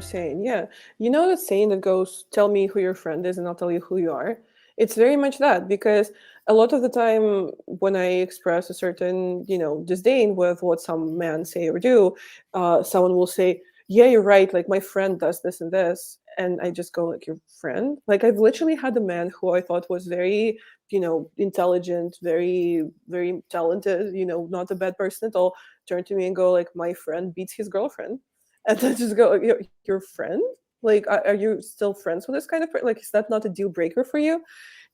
I'm saying. Yeah. You know that saying that goes, tell me who your friend is and I'll tell you who you are? It's very much that, because a lot of the time when I express a certain, disdain with what some men say or do, someone will say, yeah, you're right. Like my friend does this and this. And I just go like, your friend? Like I've literally had a man who I thought was very, intelligent, very, very talented, not a bad person at all, turn to me and go like, my friend beats his girlfriend. And then just go, your friend? Like, are you still friends with this kind of person? Like, is that not a deal breaker for you?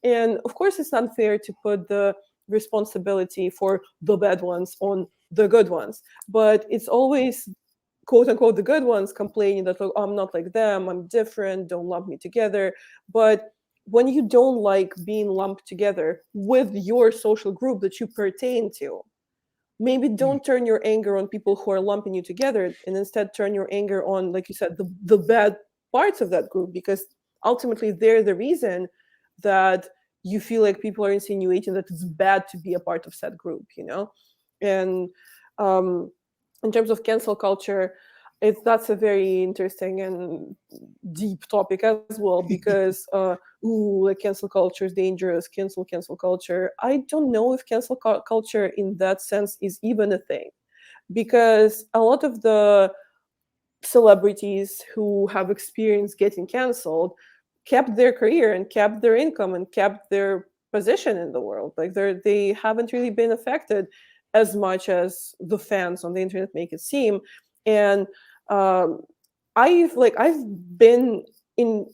And of course, it's not fair to put the responsibility for the bad ones on the good ones, but it's always quote unquote the good ones complaining that, look, I'm not like them, I'm different, don't lump me together. But when you don't like being lumped together with your social group that you pertain to, maybe don't turn your anger on people who are lumping you together, and instead turn your anger on, like you said, the bad parts of that group, because ultimately they're the reason that you feel like people are insinuating that it's bad to be a part of said group, and um, in terms of cancel culture, that's a very interesting and deep topic as well, because like cancel culture is dangerous, cancel culture. I don't know if cancel culture in that sense is even a thing, because a lot of the celebrities who have experienced getting canceled kept their career and kept their income and kept their position in the world. Like they haven't really been affected as much as the fans on the internet make it seem. And um, I've been in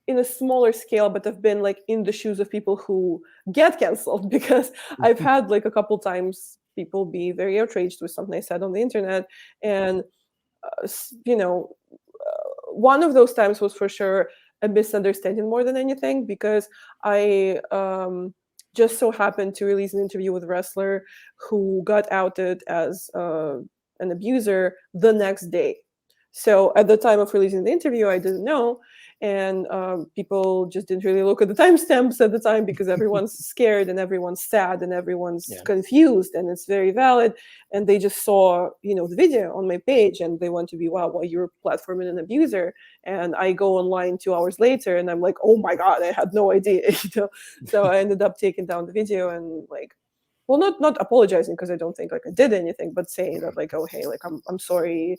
in a smaller scale, but I've been like in the shoes of people who get canceled, because I've had like a couple times people be very outraged with something I said on the internet. And one of those times was for sure a misunderstanding more than anything, because I just so happened to release an interview with a wrestler who got outed as an abuser the next day. So at the time of releasing the interview, I didn't know, and people just didn't really look at the timestamps at the time, because everyone's scared and everyone's sad and everyone's confused, and it's very valid. And they just saw, the video on my page, and they want to be, wow, well, you're platforming an abuser. And I go online 2 hours later, and I'm like, oh my god, I had no idea. So I ended up taking down the video and like, well, not apologizing, because I don't think like I did anything, but saying that like, oh hey, like I'm sorry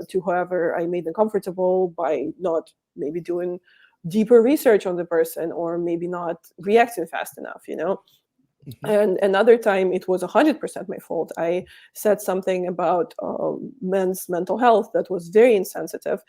to whoever I made uncomfortable by not maybe doing deeper research on the person, or maybe not reacting fast enough. And another time it was 100% my fault. I said something about men's mental health that was very insensitive,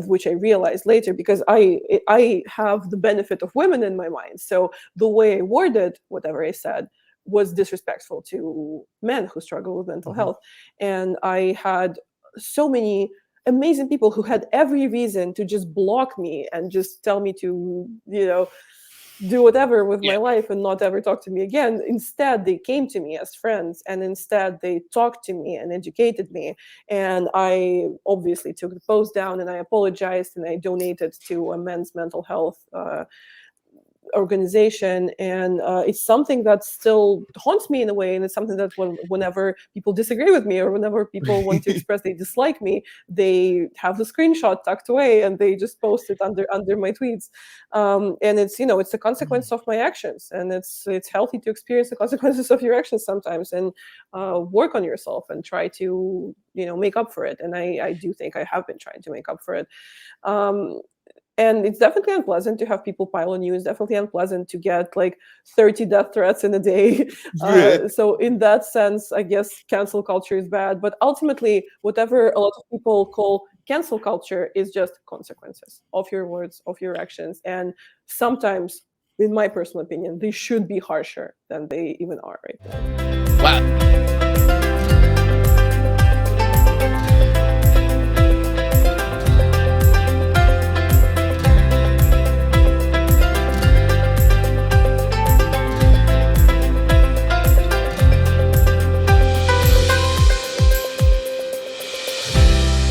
which I realized later, because I have the benefit of women in my mind. So the way I worded whatever I said was disrespectful to men who struggle with mental health. And I had so many amazing people who had every reason to just block me and just tell me to, do whatever with my life and not ever talk to me again. Instead, they came to me as friends, and instead they talked to me and educated me. And I obviously took the post down, and I apologized, and I donated to a men's mental health organization. And it's something that still haunts me in a way, and it's something that whenever people disagree with me, or whenever people want to express they dislike me, they have the screenshot tucked away and they just post it under my tweets. And it's it's the consequence of my actions, and it's healthy to experience the consequences of your actions sometimes, and work on yourself and try to make up for it. And I do think I have been trying to make up for it. And it's definitely unpleasant to have people pile on you. It's definitely unpleasant to get like 30 death threats in a day. So in that sense, I guess cancel culture is bad. But ultimately, whatever a lot of people call cancel culture is just consequences of your words, of your actions. And sometimes, in my personal opinion, they should be harsher than they even are right now. Wow.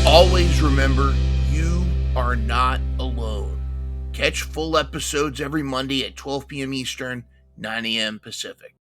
Always remember, you are not alone. Catch full episodes every Monday at 12 p.m. Eastern, 9 a.m. Pacific.